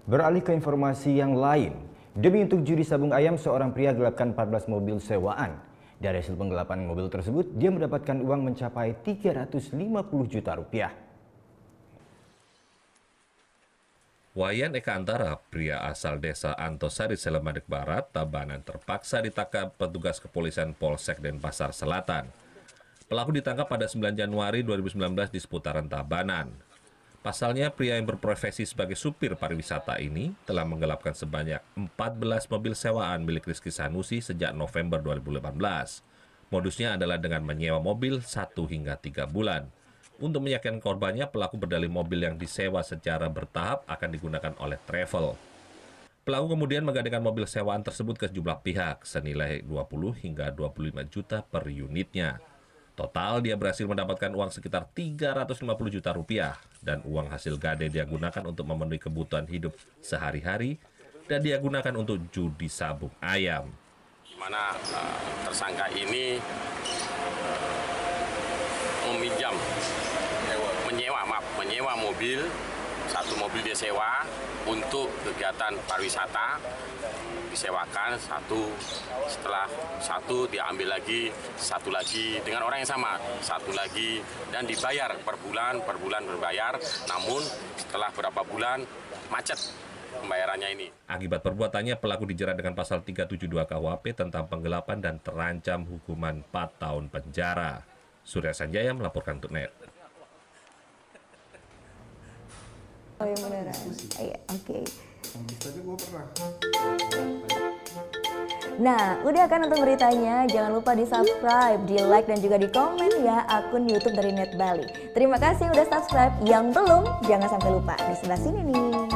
Beralih ke informasi yang lain, demi untuk judi sabung ayam, seorang pria gelapkan 14 mobil sewaan. Dari hasil penggelapan mobil tersebut, dia mendapatkan uang mencapai 350 juta rupiah. Wayan Eka Antara, pria asal desa Antosari, Selemadeg Barat, Tabanan, terpaksa ditangkap petugas kepolisian Polsek Denpasar Selatan. Pelaku ditangkap pada 9 Januari 2019 di seputaran Tabanan. Pasalnya, pria yang berprofesi sebagai supir pariwisata ini telah menggelapkan sebanyak 14 mobil sewaan milik Rizky Sanusi sejak November 2018. Modusnya adalah dengan menyewa mobil 1 hingga 3 bulan. Untuk meyakinkan korbannya, pelaku berdalih mobil yang disewa secara bertahap akan digunakan oleh travel. Pelaku kemudian menggadaikan mobil sewaan tersebut ke sejumlah pihak senilai 20 hingga 25 juta per unitnya. Total dia berhasil mendapatkan uang sekitar 350 juta rupiah dan uang hasil gade dia gunakan untuk memenuhi kebutuhan hidup sehari-hari dan dia gunakan untuk judi sabung ayam. Di mana tersangka ini meminjam, menyewa mobil, 1 mobil dia sewa untuk kegiatan pariwisata, disewakan 1, setelah 1 diambil lagi, 1 lagi dengan orang yang sama, 1 lagi, dan dibayar per bulan berbayar, namun setelah berapa bulan macet pembayarannya ini. Akibat perbuatannya, pelaku dijerat dengan pasal 372 KUHP tentang penggelapan dan terancam hukuman 4 tahun penjara. Surya Sanjaya melaporkan untuk NET. Oh ya beneran. Iya, oke. Nah, udah kan nonton beritanya? Jangan lupa di-subscribe, di-like, dan juga di-komen ya akun YouTube dari Net Bali. Terima kasih udah subscribe. Yang belum, jangan sampai lupa. Di sebelah sini nih.